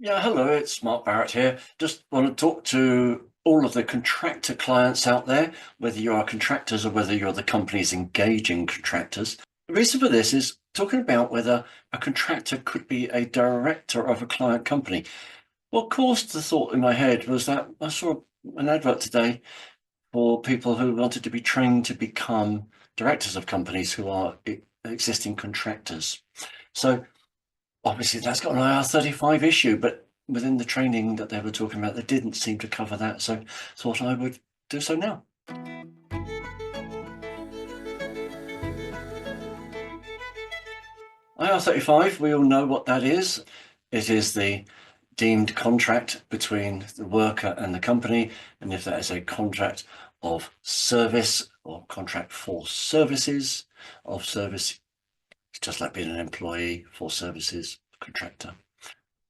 Yeah, hello, it's Mark Barrett here. Just want to talk to all of the contractor clients out there, whether you are contractors or whether you're the companies engaging contractors. The reason for this is talking about whether a contractor could be a director of a client company. What caused the thought in my head was that I saw an advert today for people who wanted to be trained to become directors of companies who are existing contractors. So obviously, that's got an IR35 issue, but within the training that they were talking about, they didn't seem to cover that. So thought I would do so now. IR35, we all know what that is. It is the deemed contract between the worker and the company. And if that is a contract of service or contract for services of service, it's just like being an employee for services, contractor.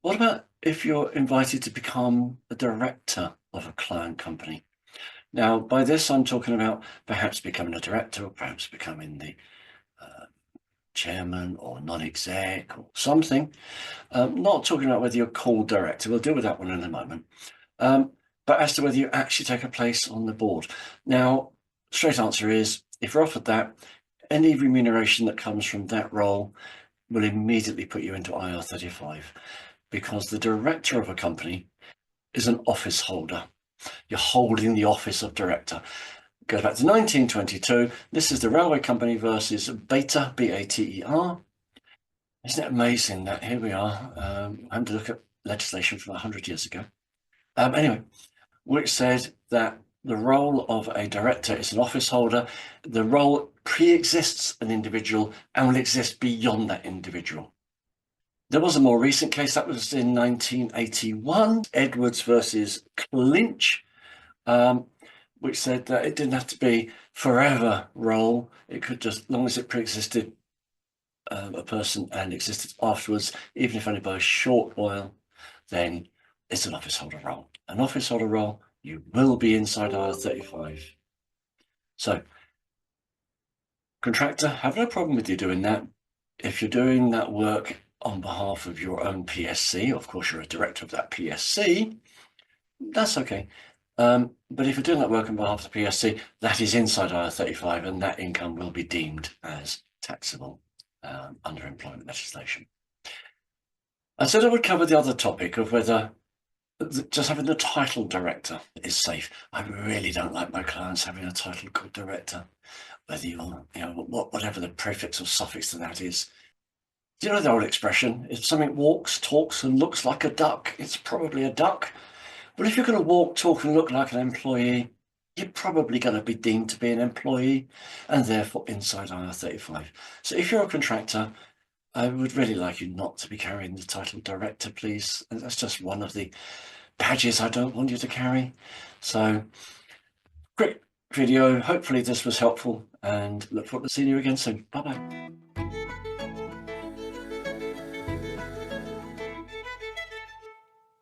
What about if you're invited to become a director of a client company? Now, by this, I'm talking about perhaps becoming a director or perhaps becoming the chairman or non-exec or something. Not talking about whether you're called director. We'll deal with that one in a moment. But as to whether you actually take a place on the board. Now, straight answer is, if you're offered that, any remuneration that comes from that role will immediately put you into IR35. Because the director of a company is an office holder. You're holding the office of director. It goes back to 1922. This is the railway company versus Beta, B-A-T-E-R. Isn't it amazing that here we are, having to look at legislation from 100 years ago. Anyway, which said that the role of a director is an office holder. The role pre-exists an individual and will exist beyond that individual. There was a more recent case that was in 1981, Edwards versus Clinch, which said that it didn't have to be forever role. It could just, as long as it pre-existed a person and existed afterwards, even if only by a short while, then it's an office holder role. An office holder role, you will be inside IR35. So, contractor, have no problem with you doing that. If you're doing that work on behalf of your own PSC, of course, you're a director of that PSC, that's okay. But if you're doing that work on behalf of the PSC, that is inside IR35 and that income will be deemed as taxable under employment legislation. I said I would cover the other topic of whether just having the title director is safe. I really don't like my clients having a title called director, whether you're, whatever the prefix or suffix to that is. Do you know the old expression? If something walks, talks, and looks like a duck, it's probably a duck. But if you're going to walk, talk, and look like an employee, you're probably going to be deemed to be an employee and therefore inside IR35. So if you're a contractor, I would really like you not to be carrying the title director, please. And that's just one of the badges I don't want you to carry. So, great video. Hopefully this was helpful and look forward to seeing you again soon. Bye-bye.